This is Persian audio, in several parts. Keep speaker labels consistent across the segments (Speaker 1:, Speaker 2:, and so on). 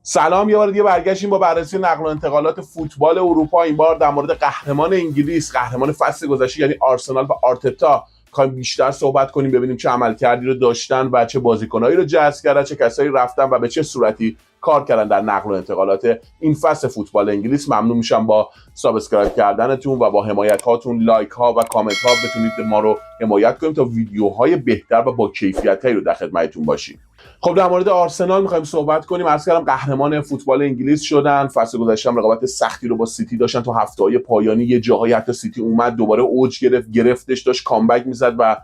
Speaker 1: سلام، یه بار دیگه برگشتیم با بررسی نقل و انتقالات فوتبال اروپا. این بار در مورد قهرمان انگلیس، قهرمان فصل گذشته یعنی آرسنال و آرتتا می‌خوایم بیشتر صحبت کنیم، ببینیم چه عملکردی رو داشتن و چه بازیکنایی رو جذب کردن، چه کسایی رفتن و به چه صورتی کار کردن در نقل و انتقالات این فصل فوتبال انگلیس. ممنون میشم با سابسکرایب کردنتون و با حمایت هاتون، لایک ها و کامنت ها بتونید ما رو حمایت کنیم تا ویدیوهای بهتر و با کیفیت‌تری رو در خدمتتون باشیم. خب در مورد آرسنال می‌خوایم صحبت کنیم. عرض کردم قهرمان فوتبال انگلیس شدن. فصل گذشته هم رقابت سختی رو با سیتی داشتن، تو هفته‌های پایانی یه جاهایی حتی سیتی اومد دوباره اوج گرفتش، داشت کامبک می‌زد و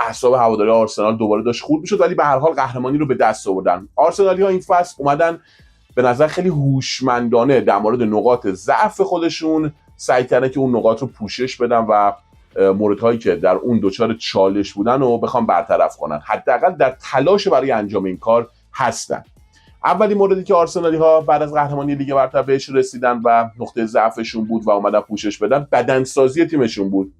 Speaker 1: اعصاب هواداری آرسنال دوباره داشت خورد می‌شد، ولی به هر حال قهرمانی رو به دست آوردن. آرسنالی‌ها این فصل اومدن به نظر خیلی هوشمندانه در مورد نقاط ضعف خودشون سعی کردن که اون نقاط رو پوشش بدن و موردهایی که در اون دوچار چالش بودن رو بخوام برطرف کنن، حداقل در تلاش برای انجام این کار هستن. اولی موردی که آرسنالی ها بعد از قهرمانی لیگ برتر بهش رسیدن و نقطه ضعفشون بود و اومدن پوشش بدن، بدنسازی تیمشون بود.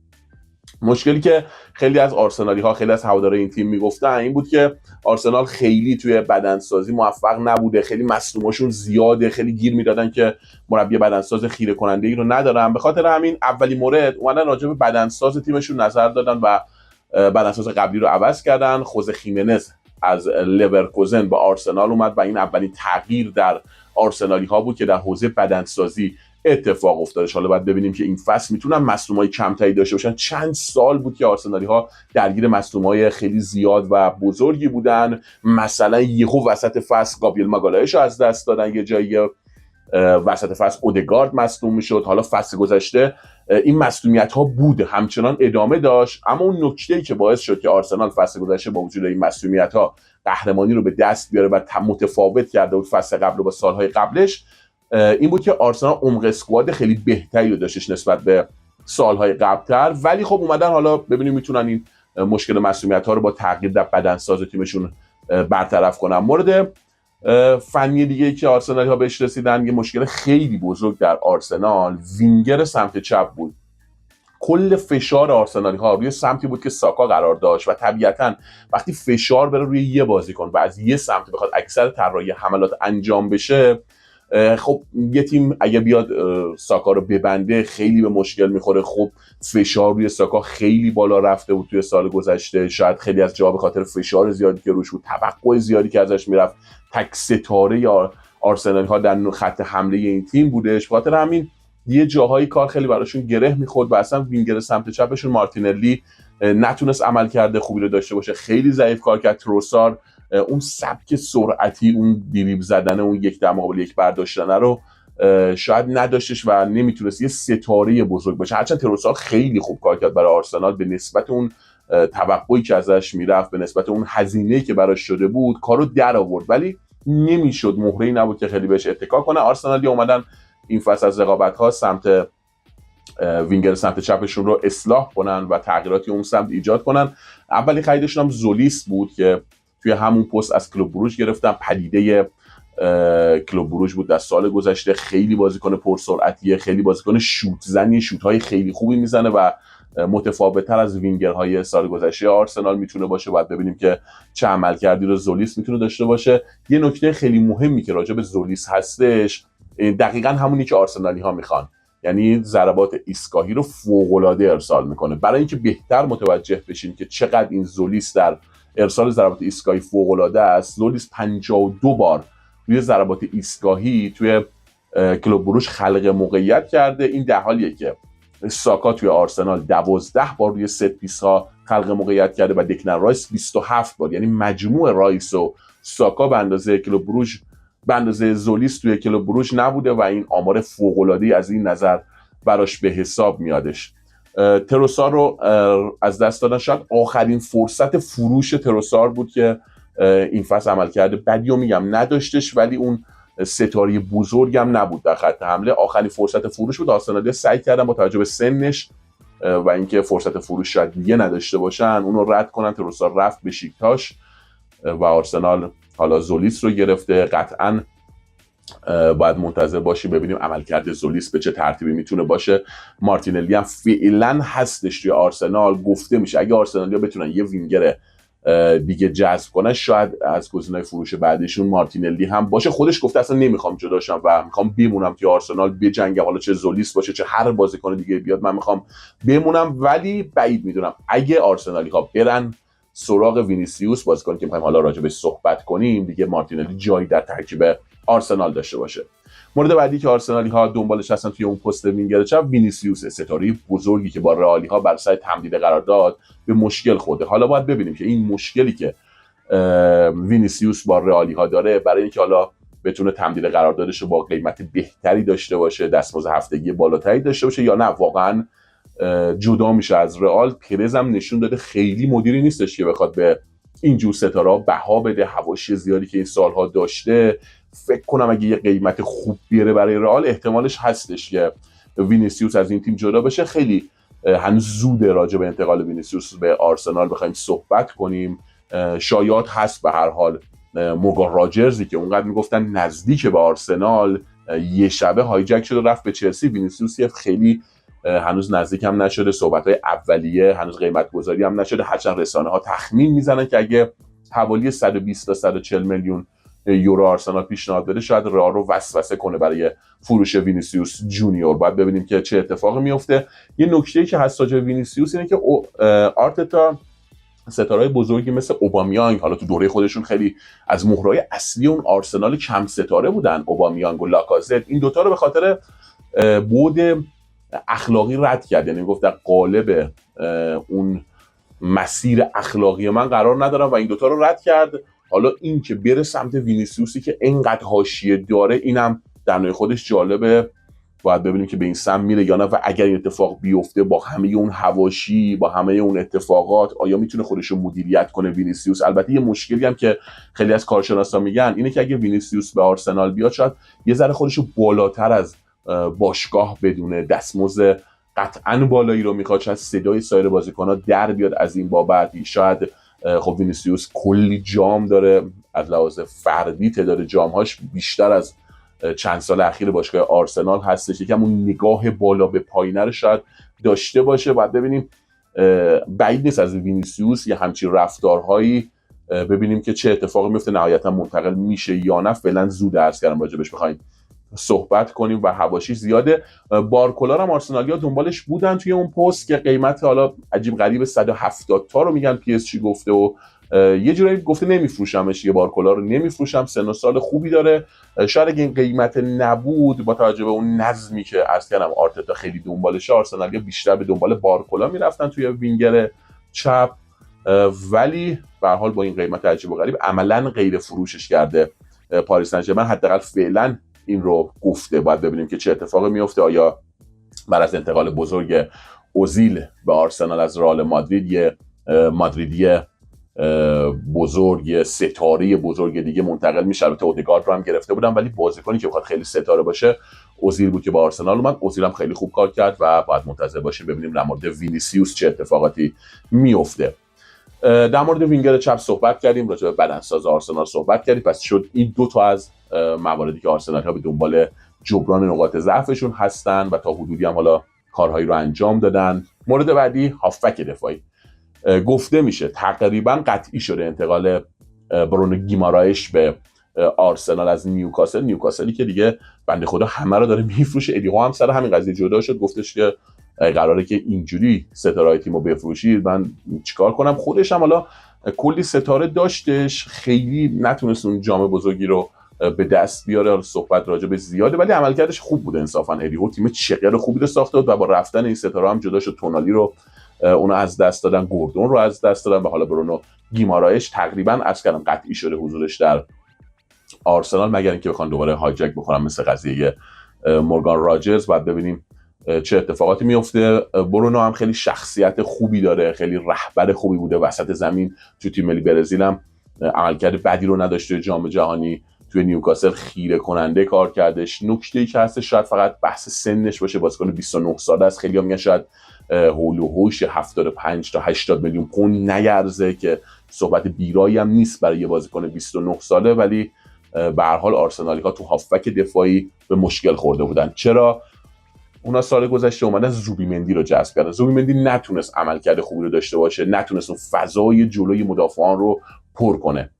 Speaker 1: مشکلی که خیلی از آرسنالی ها، خیلی از هوادارهای این تیم میگفتن این بود که آرسنال خیلی توی بدنسازی موفق نبوده، خیلی مصدوماشون زیاده، خیلی گیر میدادن که مربی بدنساز خیره کننده ای رو ندارن. به خاطر همین اولی مورد اومدن راجع به بدنساز تیمشون نظر دادن و بدنساز قبلی رو عوض کردن. خوزه خیمنز از لورکوزن به آرسنال اومد و این اولین تغییر در آرسنالی ها بود که در حوزه بدنسازی اتفاق افتادش. حالا باید ببینیم که این فصل میتونن مصدومای کمتری داشته باشن. چند سال بود که آرسنالی ها درگیر مصدومای خیلی زیاد و بزرگی بودن. مثلا یهو وسط فصل گابریل ماگالایش رو از دست دادن، یه جایی وسط فصل اودگارد مصدوم میشد. حالا فصل گذشته این مصدومیت ها بود، همچنان ادامه داشت، اما اون نکته‌ای که باعث شد که آرسنال فصل گذشته با وجود این مصدومیت ها قهرمانی رو به دست بیاره و متفاوت کرده بود فصل قبل و با سالهای قبلش، این بود که آرسنال عمق اسکواد خیلی بهتری رو داشتش نسبت به سالهای قبل‌تر. ولی خب اومدن حالا ببینیم میتونن این مشکل مصدومیت‌ها رو با تغییر در بدنساز تیمشون برطرف کنن. مورد فنی دیگه که آرسنالی‌ها بهش رسیدن، یه مشکل خیلی بزرگ در آرسنال وینگر سمت چپ بود. کل فشار آرسنالی‌ها روی سمتی بود که ساکا قرار داشت و طبیعتاً وقتی فشار بره روی یه بازیکن و از یه سمت بخواد اکثر طراحی حملات انجام بشه، خب یه تیم اگه بیاد ساکا رو ببنده خیلی به مشکل میخوره. خب فشار روی ساکا خیلی بالا رفته بود توی سال گذشته، شاید خیلی از جاها به خاطر فشار زیادی که روش بود، توقع زیادی که ازش میرفت، تک ستاره آرسنال ها در خط حمله این تیم بودش. به خاطر همین یه جاهایی کار خیلی براشون گره میخورد و اصلا وینگر سمت چپشون مارتینلی نتونست عمل کرده خوبی رو داشته باشه، خیلی ضعیف کار کرد. تروسار اون سبک سرعتی، اون دریبل زدن، اون یک در مقابل یک برداشتن رو شاید نداشتش و نمیتونست یه ستاره بزرگ باشه. هرچند تروسار خیلی خوب کار کرد برای آرسنال، به نسبت اون توقعی که ازش میرفت، به نسبت اون هزینه‌ای که براش شده بود کارو در آورد، ولی نمیشد، مهره‌ای نبود که خیلی بهش اتکا کنه. آرسنالی اومدن این فصل از رقابت‌ها سمت وینگر سمت چپشون رو اصلاح کنن و تغییراتی اون سمت ایجاد کنن. اولی خریدشون هم زولیس بود که توی همون پست از کلوب بروژ گرفتن. پدیده کلوب بروژ بود در سال گذشته، خیلی بازیکن پرسرعتیه، خیلی بازیکن شوت زنی، شوت‌های خیلی خوبی میزنه و متفاوت‌تر از وینگرهای سال گذشته آرسنال میتونه باشه. باید ببینیم که چه عملکردی رو زولیس میتونه داشته باشه. یه نکته خیلی مهمی که راجع به زولیس هستش دقیقاً همونی که آرسنالی‌ها میخوان، یعنی ضربات ایستگاهی رو فوق‌العاده ارسال میکنه. برای اینکه بهتر متوجه بشین که چقدر این زولیس در ارسال ضربات ایستگاهی فوق‌العاده است، زولیس 52 بار روی ضربات ایستگاهی توی کلوب بروژ خلق موقعیت کرده. این در حالیه که ساکا توی آرسنال 12 بار روی ست پیس ها خلق موقعیت کرده و دکلن رایس 27 بار. یعنی مجموع رایس و ساکا به اندازه کلوب بروژ، به اندازه زولیس توی کلوب بروژ نبوده و این آمار فوق‌العاده‌ای از این نظر براش به حساب میادش. تروسار رو از دست دادن. شاید آخرین فرصت فروش تروسار بود که این فصل عمل کرده، بدیو میگم نداشتش، ولی اون ستاره بزرگم نبود در خط حمله. آخرین فرصت فروش بود. آرسنال سعی کردن با توجه به سنش و اینکه فرصت فروش شاید دیگه نداشته باشن اونو رد کنن. تروسار رفت به شیکتاش و آرسنال حالا زولیس رو گرفته. قطعاً باید منتظر باشی ببینیم عملکرد زولیس به چه ترتیبی میتونه باشه. مارتینلی هم فعلا هستش توی آرسنال، گفته میشه اگه آرسنالیا بتونن یه وینگر دیگه جذب کنن، شاید از گزینه‌های فروش بعدیشون مارتینلی هم باشه. خودش گفته اصلا نمیخوام جداشم و میخوام بمونم توی آرسنال بجنگم، حالا چه زولیس باشه چه هر بازیکن دیگه بیاد، من میخوام بمونم. ولی بعید میدونم اگه آرسنالی ها برن سراغ وینیسیوس، بازیکنی که میخوایم حالا راجع بهش صحبت کنیم، دیگه مارتینلی جایی در ترکیب آرسنال داشته باشه. مورد بعدی که آرسنالی ها دنبالش هستن توی اون پست وینگر چپ، وینیسیوس، ستاره بزرگی که با رئالی ها بر سر تمدید قرارداد به مشکل خورده. حالا باید ببینیم که این مشکلی که وینیسیوس با رئالی ها داره، برای اینکه حالا بتونه تمدید قراردادش رو با قیمت بهتری داشته باشه، دستمزد هفتگی بالاتری داشته باشه، یا نه واقعا جدا میشه از رئال. پرز هم نشون داده خیلی مدیری نیستش که بخواد به اینجور ستاره بها بده. حواشی زیادی که این سالها داشته، فکر کنم اگه یه قیمت خوب بیاره برای رئال، احتمالش هستش که وینیسیوس از این تیم جدا بشه. خیلی هنوز زوده راجع به انتقال وینیسیوس به آرسنال بخوایم صحبت کنیم. شایعات هست به هر حال مورگان راجرزی که اونقدر میگفتن نزدیک به آرسنال، یه شبه هایجک شد و رفت به چلسی. وینیسیوس خیلی هنوز نزدیک هم نشده، صحبت‌های اولیه هنوز قیمت گذاری هم نشده، هرچند رسانه‌ها تخمین میزنن که اگه حوالی 120 تا 140 میلیون یورو آرسنال پیشنهاد بده، شاید رئال رو وسوسه کنه برای فروش وینیسیوس جونیور. باید ببینیم که چه اتفاقی میفته. یه نکته‌ای که هست راجع به وینیسیوس اینه که آرتتا ستاره‌های بزرگی مثل اوبامیانگ، حالا تو دوره خودشون خیلی از مهرهای اصلی اون آرسنال کم ستاره بودن، اوبامیانگ و لاکازت، این دوتا رو به خاطر بعد اخلاقی رد کرد. یعنی گفت در قالب اون مسیر اخلاقی من قرار ندارم و این دوتا رو رد کرد. حالا این که بره سمت وینیسیوسی که اینقدر حاشیه داره، اینم در نوع خودش جالبه. باید ببینیم که به این سمت میره یا نه، و اگر این اتفاق بیفته با همه اون حواشی، با همه اون اتفاقات، آیا میتونه خودش رو مدیریت کنه وینیسیوس؟ البته یه مشکلی هم که خیلی از کارشناسا میگن اینه که اگه وینیسیوس به آرسنال بیاد، شاید یه ذره خودش رو بالاتر از باشگاه بدونه، دستمزد قطعاً بالایی رو میخواد، شاید صدای سایر بازیکن‌ها در بیاد از این بابت. شاید خب وینیسیوس کلی جام داره، از لحاظ فردی تعداد جام‌هاش بیشتر از چند سال اخیر باشگاه آرسنال هستش، یکم اون نگاه بالا به پایینه رو شاید داشته باشه. باید ببینیم، بعید نیست از وینیسیوس یه همچین رفتارهایی ببینیم که چه اتفاقی میفته، نهایتا منتقل میشه یا نه. فعلا زود عرض کردم راجبش بخوایم صحبت کنیم و حواشی زیاده. بارکولا هم آرسنالیا دنبالش بودن توی اون پست که قیمت حالا عجیب غریب 170 تا رو میگن پی اس جی گفته و یه جورایی گفته نمیفروشمش، یه بارکولا رو نمیفروشم، سن و سال خوبی داره. شاید اگه این قیمت نبود، با توجه به اون نظمی که عرض کردم آرتتا خیلی دنبالشه، آرسنالیا بیشتر به دنبال بارکولا میرفتن توی وینگر چپ. ولی به هر حال با این قیمت عجیب و غریب عملاً غیر فروشش کرده پاریس سن ژرمن. حداقل فعلا این رو گفته. باید ببینیم که چه اتفاقی میفته. آیا بعد از انتقال بزرگ اوزیل به آرسنال از رئال مادرید، یه مادریدی بزرگ، ستاره بزرگ دیگه منتقل میشه؟ البته اودگارد رو هم گرفته بودن، ولی بازیکنی که بخواد خیلی ستاره باشه اوزیل بود که با آرسنال اومد. اوزیل هم خیلی خوب کار کرد و باید منتظر باشیم ببینیم در مورد وینیسیوس چه اتفاقاتی میفته. در مورد وینگر چپ صحبت کردیم، راجع به بدنساز آرسنال صحبت کردیم. پس شد این دو تا از مواردی که آرسنال‌ها به دنبال جبران نقاط ضعفشون هستن و تا حدودی هم حالا کارهایی رو انجام دادن. مورد بعدی هافبک دفاعی. گفته میشه تقریبا قطعی شده انتقال برونو گیمارایش به آرسنال از نیوکاسلی که دیگه بنده خدا همه رو داره میفروشه. ادیهو هم سر همین قضیه جدا شد، گفتش که قراره که اینجوری ستاره‌های تیمو بفروشید من چیکار کنم. خودش هم حالا کلی ستاره داشتش، خیلی نتونست اون جام بزرگی رو به دست بیاره. صحبت راجع به زیاده، ولی عملکردش خوب بود انصافا. ادیهو تیم چقدر خوبی رو ساخته بود و با رفتن این ستاره هم جدا شد. تونالی رو اونا از دست دادن، گوردون رو از دست دادن و حالا برونو گیمارایش تقریبا از کردن قطعی شده حضورش در آرسنال، مگر اینکه بخوان دوباره هایجک بخورن مثل قضیه مورگان راجرز. بعد ببینیم چه اتفاقاتی میفته. برونو هم خیلی شخصیت خوبی داره، خیلی رهبر خوبی بوده وسط زمین. تو تیم ملی برزیل هم عملکرد بدی رو نداشته، جام جهانی توی نیوکاسل خیره کننده کار کردش. نکته‌ای که هست شاید فقط بحث سنش باشه، بازیکن 29 ساله است. خیلی‌ها میگن شاید هول و هوش 75 تا 80 میلیون پوند نیارزه، که صحبت بیرایی هم نیست برای یه بازیکن 29 ساله. ولی به هر حال آرسنالی‌ها تو هافبک دفاعی به مشکل خورده بودن. چرا؟ اونا سال گذشته اومدن زوبیمندی رو جذب کردن. زوبیمندی نتونست عملکرد خوبی رو داشته باشه، نتونست اون فضای جلوی مدافعان رو پر کنه.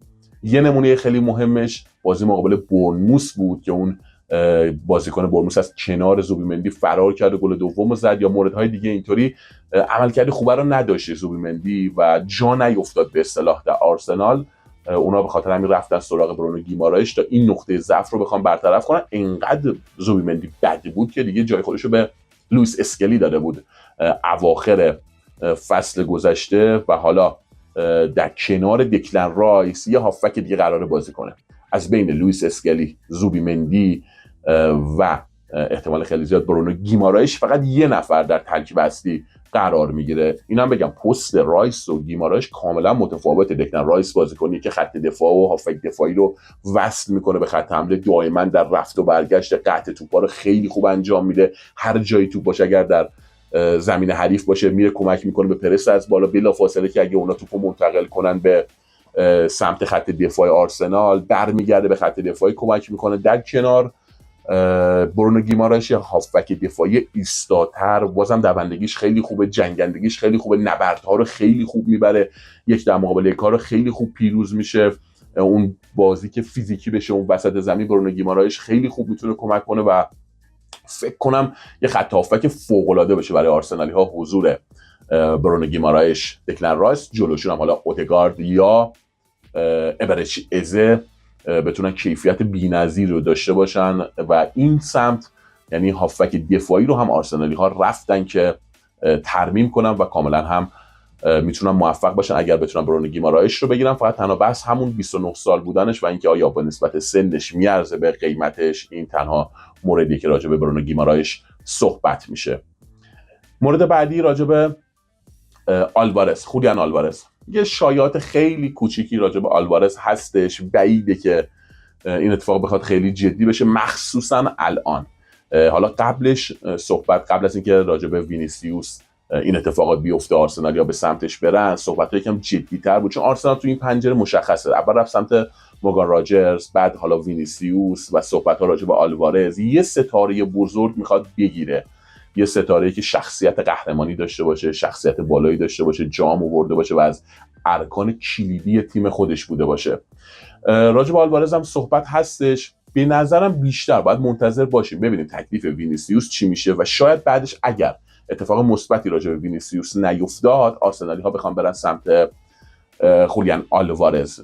Speaker 1: یه نمونه خیلی مهمش بازی مقابل برنموث بود که اون بازیکن برنموث از کنار زوبیمندی فرار کرد و گل دوم زد. یا موردهای دیگه اینطوری عملکرد خوبه رو نداشته زوبیمندی و جا نیفتاد به اصطلاح در آرسنال. اونا به خاطر همین رفتن سراغ برونو گیمارایش تا این نقطه ضعف رو بخوام برطرف کنن. اینقدر زوبیمندی بد بود که دیگه جای خودش رو به لوئیس اسکلی داده بود اواخر فصل گذشته و حالا در کنار دکلن رایس یه هافبک دیگه قراره بازی کنه. از بین لوئیس اسکلی، زوبیمندی و احتمال خیلی زیاد برونو گیمارایش فقط یه نفر در ترکیب اصلی قرار میگیره. اینا هم بگم پست رایس و گیمارایش کاملا متفاوته. دکلن رایس بازیکنی که خط دفاع و هافک دفاعی رو وصل میکنه به خط حمله، دائما در رفت و برگشت قطع توپا رو خیلی خوب انجام میده. هر جایی توپ باشه، اگر در زمین حریف باشه میره کمک میکنه به پرس از بالا، بلافاصله که اگه اونا توپو منتقل کنن به سمت خط دفاع آرسنال برمیگرده به خط دفاعی کمک میکنه. در کنار برونو گیمارایش هافبک دفاعی ایستاتر، بازم دوندگیش خیلی خوبه، جنگندگیش خیلی خوبه، نبردها رو خیلی خوب میبره، یک در مقابل یک رو خیلی خوب پیروز میشه. اون بازی که فیزیکی بشه اون وسط زمین برونو گیمارایش خیلی خوب میتونه کمک کنه و فکر کنم یه خط هافبک فوق العاده بشه برای آرسنالی ها حضور برونو گیمارایش. دکلن رایس جلوشون هم حالا اودگارد یا ابرچ ازه بتونن کیفیت بی‌نظیر رو داشته باشن و این سمت یعنی هافبک دفاعی رو هم آرسنالی ها رفتن که ترمیم کنن و کاملا هم میتونن موفق باشن اگر بتونن برونو گیمارایش رو بگیرن. فقط تنها بحث همون 29 سال بودنش و اینکه آیا به نسبت سنش میارزه به قیمتش، این تنها موردی که راجع به برونو گیمارایش صحبت میشه. مورد بعدی راجع به آلوارز، خولیان آلوارز. یه شایعات خیلی کوچیکی راجع به آلوارز هستش، بعیده که این اتفاق بخواد خیلی جدی بشه، مخصوصا الان. حالا قبلش صحبت، قبل از اینکه راجع به وینیسیوس این اتفاقات بیفته آرسنال یا به سمتش برن، صحبت یکم جدی‌تر بود، چون آرسنال تو این پنجره مشخصه. اول رفت سمت موگان راجرز، بعد حالا وینیسیوس و صحبت‌ها راجع به آلوارز. یه ستاره بزرگ میخواد بگیره، یه ستاره‌ای که شخصیت قهرمانی داشته باشه، شخصیت بالایی داشته باشه، جام آورده باشه و از ارکان کلیدی تیم خودش بوده باشه. راجع به آلوارز هم صحبت هستش. به نظرم بیشتر باید منتظر باشیم ببینیم تکلیف وینیسیوس چی میشه و شاید بعدش اگر اتفاق مثبتی راجع به وینیسیوس نیفتاد آرسنالی ها بخوام برن سمت خولیان آلوارز.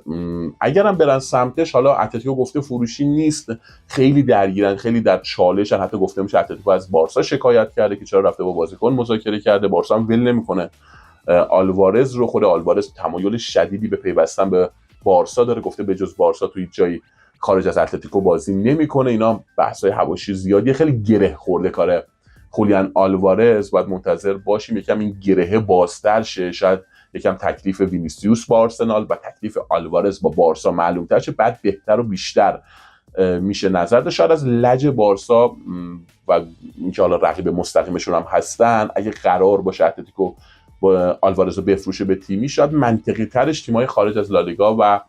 Speaker 1: اگرم برن سمتش، حالا اتلتیکو گفته فروشی نیست، خیلی درگیرن، خیلی در چالشن. حتی گفته میشه اتلتیکو از بارسا شکایت کرده که چرا رفته با بازیکن مذاکره کرده، بارسا هم ول نمیکنه آلوارز رو. خود آلوارز تمایل شدیدی به پیوستن به بارسا داره، گفته به جز بارسا توی جایی خارج از اتلتیکو بازی نمیکنه. اینا بحث‌های حواشی زیادی، خیلی گره خورده کاره خولیان آلوارز. باید منتظر باشیم یکم این گره بازتر شه، شاید یکم تکلیف وینیسیوس با آرسنال و تکلیف آلوارز با بارسا معلوم‌تر شه، بعد بهتر و بیشتر میشه نظر داشت. شاید از لج بارسا و اینکه حالا رقیب مستقیمشون هم هستن، اگه قرار باشه اتلتیکو با آلوارز رو بفروشه به تیمی، شاید منطقی ترش تیمای خارج از لالیگا و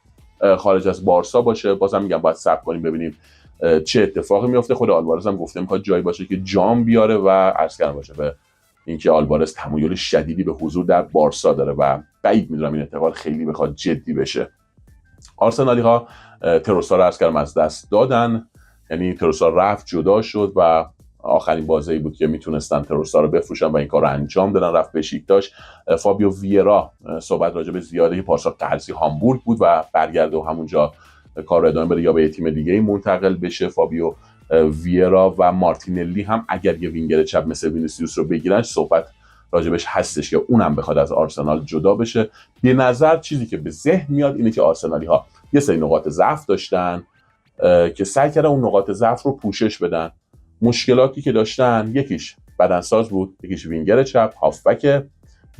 Speaker 1: خارج از بارسا باشه. بازم میگم باید صبر کنیم ببینیم چه اتفاقی میفته. خود آلوارز هم گفته میخواد جایی باشه که جام بیاره و عرض کردم باشه به اینکه آلوارز تمایل شدیدی به حضور در بارسا داره و بعید میدونم این انتقال خیلی بخواد جدی بشه. آرسنالی ها تروسار رو عرض کردم از دست دادن، یعنی تروسار رفت، جدا شد و آخرین بازی بود که میتونستن تروسار رو بفروشن و این کار رو انجام دادن، رفت بشیکتاش. فابیو ویرا صحبت راجع به زیاده پارسال قرضی هامبورگ بود و برگرده و همونجا کار رو ادامه بده یا به یه تیم دیگه منتقل بشه. فابیو ویرا و مارتینلی هم اگر یه وینگر چپ مثل وینیسیوس رو بگیرن، صحبت راجبش هستش که اونم بخواد از آرسنال جدا بشه. به نظر چیزی که به ذهن میاد اینه که آرسنالی ها یه سری نقاط ضعف داشتن که سعی کردن اون نقاط ضعف رو پوشش بدن. مشکلاتی که داشتن یکیش بدنساز بود، یکیش وینگر چپ، هافبک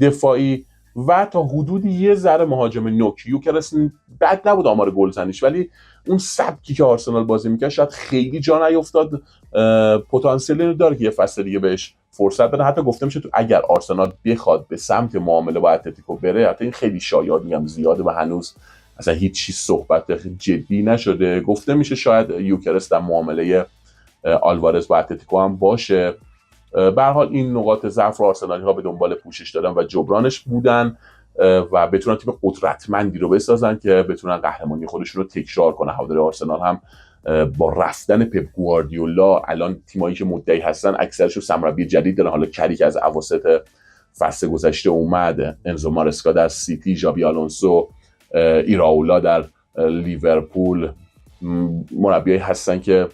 Speaker 1: دفاعی و تا حدودی یه ذره مهاجم نوک. یوکرس بد نبود آمار گلزنیش، ولی اون سبکی که آرسنال بازی میکنه شاید خیلی جا نیفتاد. پتانسیلی رو داره که یه فصل دیگه بهش فرصت بده. حتی گفته میشه تو اگر آرسنال بخواد به سمت معامله با اتلتیکو بره، حتی این خیلی شایعات میگم زیاده و هنوز اصلا هیچ چیز صحبت جدی نشده، گفته میشه شاید یوکرس در معامله آلوارز با اتلتیکو هم باشه. به هر حال این نقاط ضعف رو آرسنالی‌ها به دنبال پوشش دادن و جبرانش بودن و بتونن تیم قدرتمندی رو بسازن که بتونن قهرمانی خودشون رو تکرار کنن. هواداری آرسنال هم با رفتن پپ گواردیولا الان تیمایی که مدعی هستن اکثرشون سرمربی جدید دارن. حالا کری که از اواسط فصل گذشته اومد، انزو مارسکا در سیتی، ژابی آلونسو، ایراولا در لیورپول، مربیایی هستن که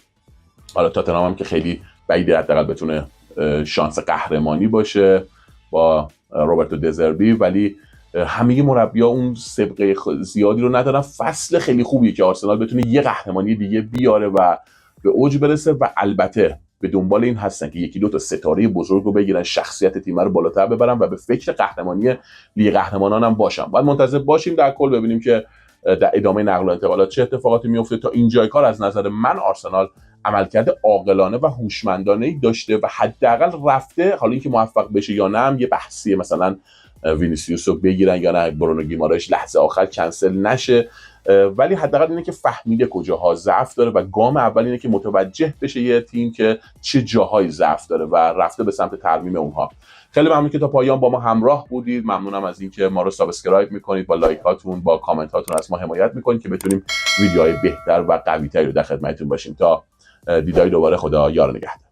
Speaker 1: حالا تاتنهام هم که خیلی بعیده حداقل بتونه شانس قهرمانی باشه با روبرتو دزربی، ولی همه مربی‌ها اون سابقه زیادی رو ندارن. فصل خیلی خوبیه که آرسنال بتونه یه قهرمانی دیگه بیاره و به اوج برسه و البته به دنبال این هستن که یکی دو تا ستاره بزرگ رو بگیرن، شخصیت تیم رو بالاتر ببرن و به فکر قهرمانی لیگ قهرمانان هم باشن. باید منتظر باشیم در کل ببینیم که در ادامه نقل و انتقالات چه اتفاقاتی میفته. تا اینجای کار از نظر من آرسنال عملکرد عاقلانه و هوشمندانه‌ای داشته و حداقل رفته. حالا اینکه موفق بشه یا نه هم یه بحثیه، مثلا وینیسیوس رو بگیرن یا نه، برونو گیمارایش لحظه آخر کنسل نشه، ولی حداقل اینه که فهمیده کجاها ضعف داره و گام اول اینه که متوجه بشه یه تیم که چه جاهای ضعف داره و رفته به سمت ترمیم اونها. خیلی ممنون که تا پایان با ما همراه بودید. ممنونم از اینکه ما رو سابسکرایب میکنید، با لایک هاتون، با کامنت هاتون از ما حمایت میکنید که بتونیم ویدیوهای بهتر و قوی‌تری رو در خدمتتون باشیم. تا دیدار دوباره، خدا یار نگهدار.